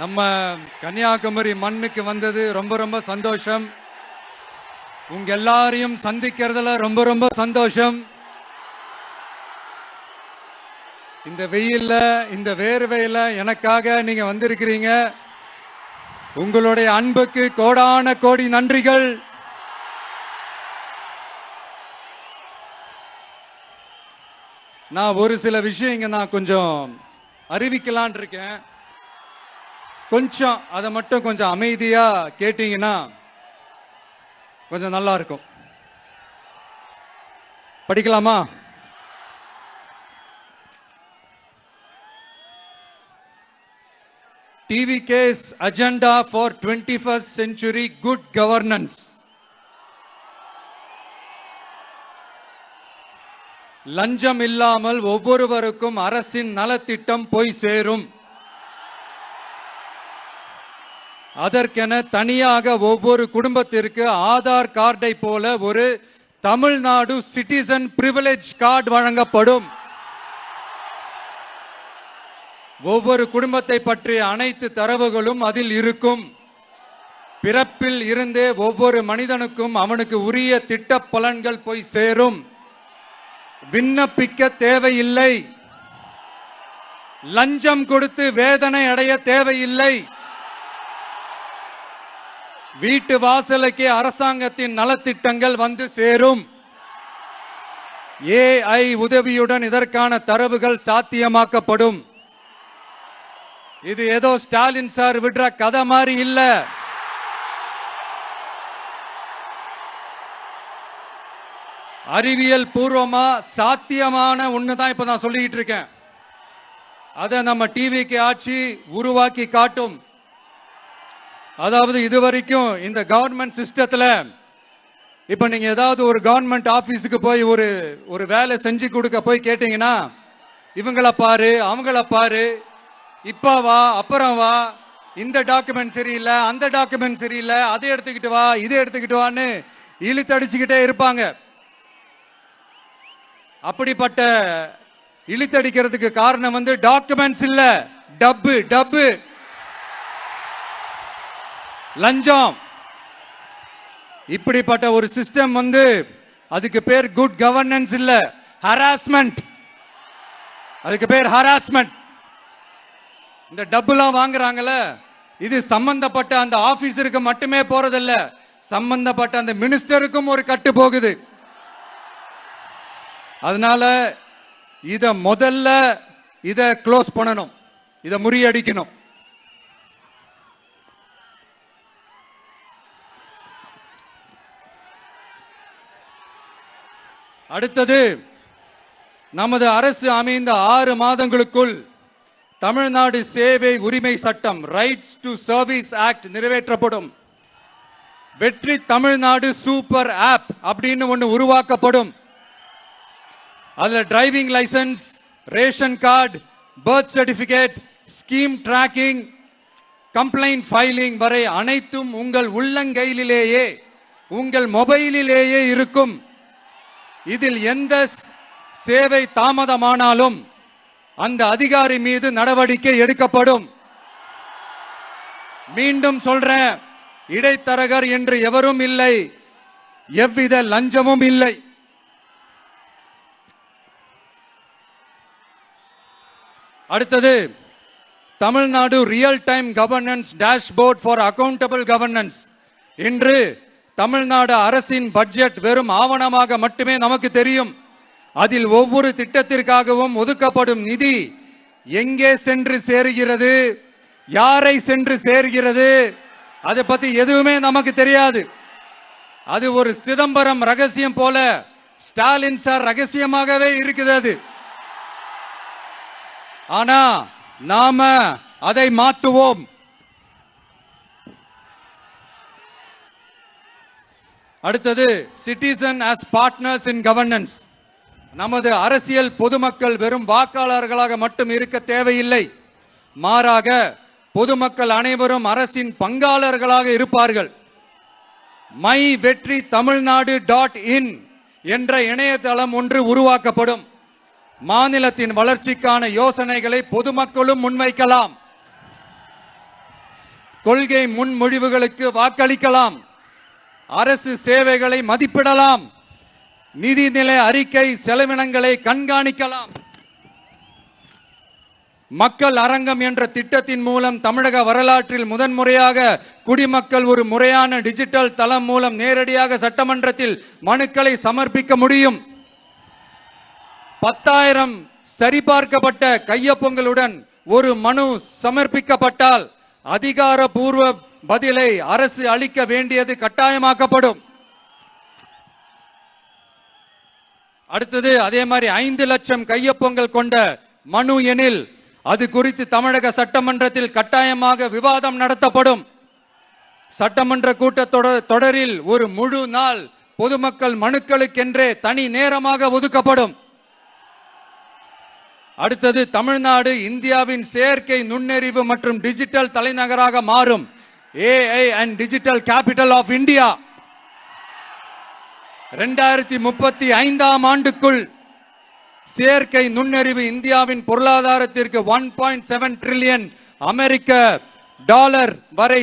நம்ம கன்னியாகுமரி மண்ணுக்கு வந்தது ரொம்ப ரொம்ப சந்தோஷம். உங்க எல்லாரையும் சந்திக்கிறதுல ரொம்ப ரொம்ப சந்தோஷம். இந்த வெயில்ல இந்த வேர்வையில எனக்காக நீங்க வந்திருக்கிறீங்க. உங்களுடைய அன்புக்கு கோடான கோடி நன்றிகள். நான் ஒரு சில விஷயம் நான் கொஞ்சம் அறிவிக்கலான் இருக்கேன். கொஞ்சம் அதை மட்டும் கொஞ்சம் அமைதியா கேட்டீங்கன்னா கொஞ்சம் நல்லா இருக்கும். படிக்கலாமா? TVK's agenda for 21st century good governance. லஞ்சம் இல்லாமல் ஒவ்வொருவருக்கும் அரசின் நலத்திட்டம் போய் சேரும். அதற்கென தனியாக ஒவ்வொரு குடும்பத்திற்கு ஆதார் கார்டை போல ஒரு தமிழ்நாடு சிட்டிசன் பிரிவிலேஜ் கார்டு வழங்கப்படும். ஒவ்வொரு குடும்பத்தை பற்றிய அனைத்து தரவுகளும் அதில் இருக்கும். பிறப்பில் இருந்தே ஒவ்வொரு மனிதனுக்கும் அவனுக்கு உரிய திட்ட பலன்கள் போய் சேரும். விண்ணப்பிக்க தேவையில்லை. லஞ்சம் கொடுத்து வேதனை அடைய தேவையில்லை. வீட்டு வாசலுக்கே அரசாங்கத்தின் நலத்திட்டங்கள் வந்து சேரும். AI உதவியுடன் இதற்கான தரவுகள் சாத்தியமாக்கப்படும். இது ஏதோ ஸ்டாலின் சார் விடுற கதை மாதிரி இல்ல. அறிவியல் பூர்வமா சாத்தியமான ஒண்ணுதான் இப்ப நான் சொல்லிட்டு இருக்கேன். அதை நம்ம டிவிக்கு ஆட்சி உருவாக்கி காட்டும். அதாவது இதுவரைக்கும் இந்த கவர்மெண்ட் சிஸ்டத்துல இப்ப நீங்க ஏதாவது ஒரு கவர்மெண்ட் ஆபீஸுக்கு போய் ஒரு வேலை செஞ்சு கொடுக்க போய் கேட்டீங்கன்னா, இவங்கள பாரு அவங்கள பாரு, இப்ப வா அப்புறம் வா, இந்த டாக்குமெண்ட் சரியில்லை அந்த டாக்குமெண்ட் சரியில்லை, அதை எடுத்துக்கிட்டு வா இதை எடுத்துக்கிட்டு வான்னு இழுத்தடிச்சுக்கிட்டே இருப்பாங்க. அப்படிப்பட்ட இழுத்தடிக்கிறதுக்கு காரணம் டாக்குமெண்ட்ஸ் இல்ல, டப்பு லஞ்சம். இப்படிப்பட்ட ஒரு சிஸ்டம் அதுக்கு பேர் குட் கவர்னன்ஸ் இல்ல, ஹராஸ்மெண்ட். அதுக்கு பேர் ஹராஸ்மெண்ட். இந்த டப்புலாம் வாங்குறாங்கல்ல, இது சம்பந்தப்பட்ட அந்த ஆபீசருக்கு மட்டுமே போறதில்ல, சம்பந்தப்பட்ட அந்த மினிஸ்டருக்கும் ஒரு கட்டு போகுது. அதனால முதல்ல இத க்ளோஸ் பண்ணணும், இத முறியடிக்கணும். அடுத்தது, நமது அரசு அமைந்த 6 மாதங்களுக்குள் தமிழ்நாடு சேவை உரிமை சட்டம் ரைட்ஸ் டு சர்வீஸ் ஆக்ட் நிறைவேற்றப்படும். வெற்றி தமிழ்நாடு சூப்பர் ஆப் அப்படின்னு ஒன்று உருவாக்கப்படும். அதுல driving licence, ration card, birth certificate, scheme tracking, complaint filing வரை அனைத்தும் உங்கள் உள்ளங்கையிலேயே உங்கள் மொபைலிலேயே இருக்கும். இதில் எந்த சேவை தாமதமானாலும் அந்த அதிகாரி மீது நடவடிக்கை எடுக்கப்படும். மீண்டும் சொல்றேன், இடைத்தரகர் என்று எவரும் இல்லை, எவ்வித லஞ்சமும் இல்லை. அடுத்தது, Tamil Nadu real time governance dashboard for accountable governance. இன்று தமிழ்நாடு அரசின் பட்ஜெட் வெறும் ஆவணமாக மட்டுமே நமக்கு தெரியும். அதில் ஒவ்வொரு திட்டத்திற்காகவும் ஒதுக்கப்படும் நிதி எங்கே சென்று சேர்கிறது, யாரை சென்று சேர்கிறது, அதை பத்தி எதுவுமே நமக்கு தெரியாது. அது ஒரு சிதம்பரம் ரகசியம் போல ஸ்டாலின் சார் ரகசியமாகவே இருக்குது அது. ஆனா நாம அதை மாற்றுவோம். அடுத்தது, சிட்டிசன் as பார்ட்னர்ஸ் இன் கவர்னன்ஸ். நமது அரசியல் பொதுமக்கள் வெறும் வாக்காளர்களாக மட்டும் இருக்க தேவையில்லை. மாறாக பொதுமக்கள் அனைவரும் அரசின் பங்காளர்களாக இருப்பார்கள். மை வெற்றி தமிழ்நாடு .in என்ற இணையதளம் ஒன்று உருவாக்கப்படும். மாநிலத்தின் வளர்ச்சிக்கான யோசனைகளை பொதுமக்களும் முன்வைக்கலாம். கொள்கை முன்மொழிவுகளுக்கு வாக்களிக்கலாம், அரசு சேவைகளை மதிப்பிடலாம், நிதிநிலை அறிக்கை செலவினங்களை கண்காணிக்கலாம். மக்கள் அரங்கம் என்ற திட்டத்தின் மூலம் தமிழக வரலாற்றில் முதன்முறையாக குடிமக்கள் ஒரு முறையான டிஜிட்டல் தளம் மூலம் நேரடியாக சட்டமன்றத்தில் மனுக்களை சமர்ப்பிக்க முடியும். 10,000 சரிபார்க்கப்பட்ட கையொப்பங்களுடன் ஒரு மனு சமர்ப்பிக்கப்பட்டால் அதிகாரப்பூர்வ பதிலை அரசு அளிக்க வேண்டியது கட்டாயமாக்கப்படும். அடுத்தது அதே மாதிரி 5 லட்சம் கையொப்பங்கள் கொண்ட மனு எனில் அது குறித்து தமிழக சட்டமன்றத்தில் கட்டாயமாக விவாதம் நடத்தப்படும். சட்டமன்ற கூட்டத்தொடரில் ஒரு முழு நாள் பொதுமக்கள் மனுக்களுக்கென்றே தனி நேரமாக ஒதுக்கப்படும். அடுத்தது தமிழ்நாடு இந்தியாவின் செயற்கை நுண்ணறிவு மற்றும் டிஜிட்டல் தலைநகராக மாறும். AI and Digital Capital of India. 2035 ஆண்டுக்குள் செயற்கை நுண்ணறிவு இந்தியாவின் பொருளாதாரத்திற்கு 1.7 டிரில்லியன் அமெரிக்க டாலர் வரை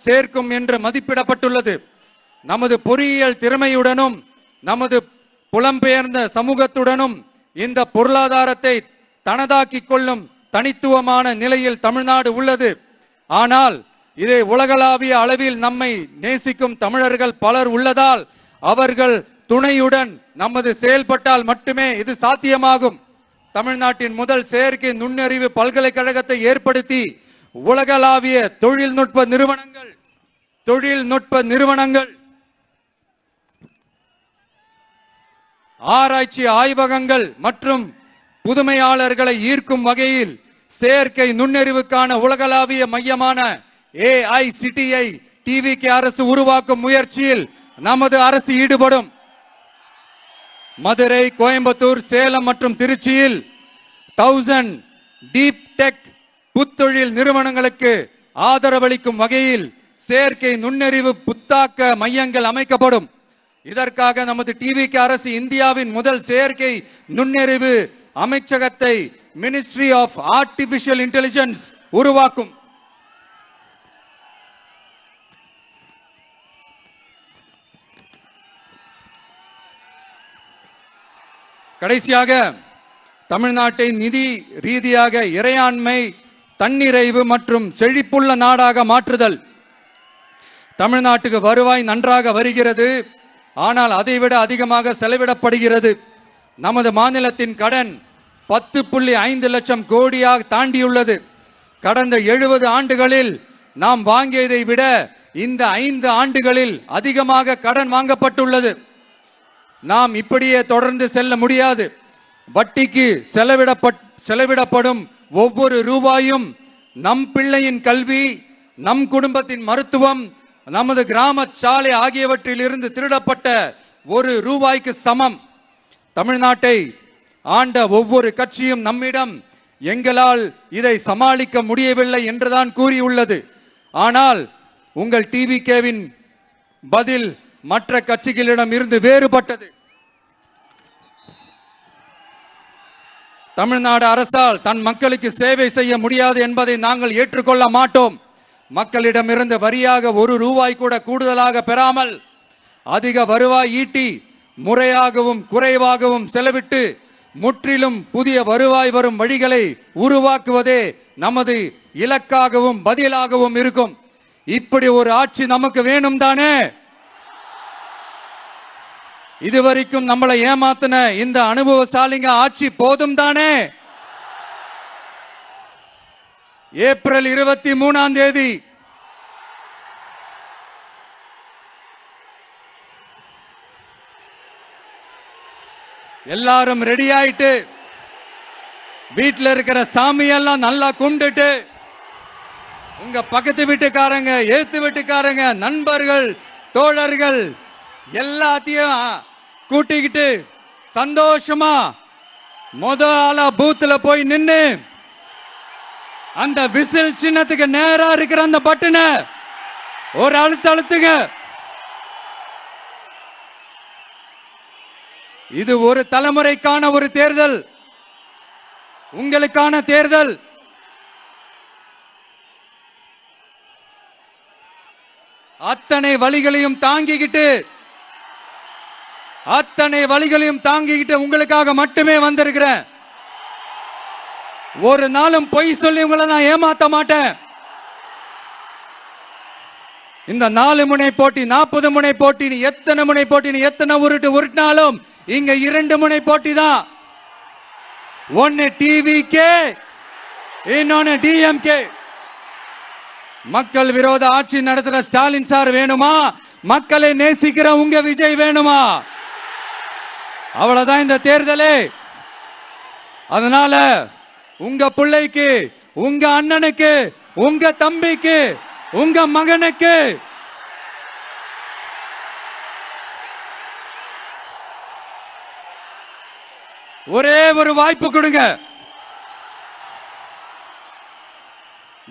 சேர்க்கும் என்று மதிப்பிடப்பட்டுள்ளது. நமது பொறியியல் திறமையுடனும் நமது புலம்பெயர்ந்த சமூகத்துடனும் இந்த பொருளாதாரத்தை தனதாக்கிக் கொள்ளும் தனித்துவமான நிலையில் தமிழ்நாடு உள்ளது. ஆனால் இதை உலகளாவிய அளவில் நம்மை நேசிக்கும் தமிழர்கள் பலர் உள்ளதால் அவர்கள் துணையுடன் நமது செயல்பட்டால் மட்டுமே இது சாத்தியமாகும். தமிழ்நாட்டின் முதல் செயற்கை நுண்ணறிவு பல்கலைக்கழகத்தை ஏற்படுத்தி உலகளாவிய தொழில்நுட்ப நிறுவனங்கள் ஆராய்ச்சி ஆய்வகங்கள் மற்றும் புதுமையாளர்களை ஈர்க்கும் வகையில் செயற்கை நுண்ணறிவுக்கான உலகளாவிய மையமான AICTI TVK அரசு உருவாக்கும் முயற்சியில் நமது அரசு ஈடுபடும். மதுரை, கோயம்புத்தூர், சேலம் மற்றும் திருச்சியில் 1000 டீப் டெக் புத்தொழில் நிறுவனங்களுக்கு ஆதரவளிக்கும் வகையில் செயற்கை நுண்ணறிவு புத்தாக்க மையங்கள் அமைக்கப்படும். இதற்காக நமது TVK அரசு இந்தியாவின் முதல் செயற்கை நுண்ணறிவு அமைச்சகத்தை மினிஸ்ட்ரி ஆஃப் ஆர்டிபிஷியல் இன்டெலிஜென்ஸ் உருவாக்கும். கடைசியாக தமிழ்நாட்டை நிதி ரீதியாக இறையாண்மை, தன்னிறைவு மற்றும் செழிப்புள்ள நாடாக மாற்றுதல். தமிழ்நாட்டுக்கு வருவாய் நன்றாக வருகிறது, ஆனால் அதைவிட அதிகமாக செலவிடப்படுகிறது. நமது மாநிலத்தின் கடன் 10.5 லட்சம் கோடியாக தாண்டியுள்ளது. கடந்த 70 ஆண்டுகளில் நாம் வாங்கியதை விட இந்த 5 ஆண்டுகளில் அதிகமாக கடன் வாங்கப்பட்டுள்ளது. நாம் இப்படியே தொடர்ந்து செல்ல முடியாது. வட்டிக்கு செலவிடப்படும் ஒவ்வொரு ரூபாயும் நம் பிள்ளையின் கல்வி, நம் குடும்பத்தின் மருத்துவம், நமது கிராம சாலை ஆகியவற்றில் இருந்து திருடப்பட்ட ஒரு ரூபாய்க்கு சமம். தமிழ்நாட்டை ஆண்ட ஒவ்வொரு கட்சியும் நம்மிடம் எங்களால் இதை சமாளிக்க முடியவில்லை என்றுதான் கூறியுள்ளது. ஆனால் உங்கள் TVKவின் பதில் மற்ற கட்சிகளிடம் இருந்து வேறுபட்டது. தமிழ்நாடு அரசால் தன் மக்களுக்கு சேவை செய்ய முடியாது என்பதை நாங்கள் ஏற்றுக்கொள்ள மாட்டோம். மக்களிடமிருந்து வரியாக ஒரு ரூபாய் கூட கூடுதலாக பெறாமல் அதிக வருவாய் ஈட்டி முறையாகவும் குறைவாகவும் செலவிட்டு முற்றிலும் புதிய வருவாய் வரும் வழிகளை உருவாக்குவதே நமது இலக்காகவும் பதிலாகவும் இருக்கும். இப்படி ஒரு ஆட்சி நமக்கு வேணும் தானே? இதுவரைக்கும் நம்மளை ஏமாத்தின இந்த அனுபவசாலிங்க ஆட்சி போதும் தானே? ஏப்ரல் 23 எல்லாரும் ரெடி ஆயிட்டு வீட்டில் இருக்கிற சாமியெல்லாம் நல்லா கும்பிட்டுட்டு உங்க பக்கத்து வீட்டுக்காரங்க, ஏத்து வீட்டுக்காரங்க, நண்பர்கள், தோழர்கள் எல்லாத்தையும் கூட்டிக்கிட்டு சந்தோஷமா முதல்ல பூத்துல போய் நின்னு அந்த விசில் சின்னத்துக்கு நேரா இருக்கிற அந்த பட்டனை ஒரு அழுத்துங்க. இது ஒரு தலைமுறைக்கான ஒரு தேர்தல், உங்களுக்கான தேர்தல். அத்தனை வழிகளையும் தாங்கிக்கிட்டு உங்களுக்காக மட்டுமே வந்திருக்கிறேன். ஒரு நாளும் பொய் சொல்லி உங்களை நான் ஏமாத்த மாட்டேன். இந்த 4 முனை போட்டி 40 முனை போட்டி எத்தனை முனை போட்டி எத்தனை உருட்டினாலும் இங்க 2 முனை போட்டி தான். ஒன்னு டிவிகே, இன்னொன்னு டிஎம்கே. மக்கள் விரோத ஆட்சி நடத்துற ஸ்டாலின் சார் வேணுமா, மக்களை நேசிக்கிற உங்க விஜய் வேணுமா? அவ்வளவுதான் இந்த தேர்தலே. அதனால உங்க பிள்ளைக்கு, உங்க அண்ணனுக்கு, உங்க தம்பிக்கு, உங்க மகனுக்கு ஒரே ஒரு வாய்ப்பு கொடுங்க.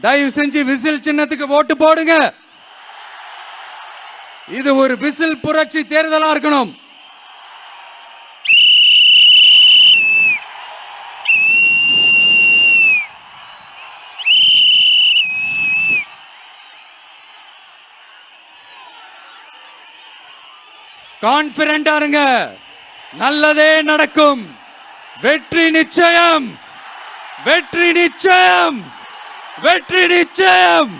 தயவு செஞ்சு விசில் சின்னத்துக்கு ஓட்டு போடுங்க. இது ஒரு விசில் புரட்சி தேர்தலா இருக்கணும். கான்பிடென்டா இருங்க, நல்லதே நடக்கும். வெற்றி நிச்சயம், வெற்றி நிச்சயம், வெற்றி நிச்சயம்.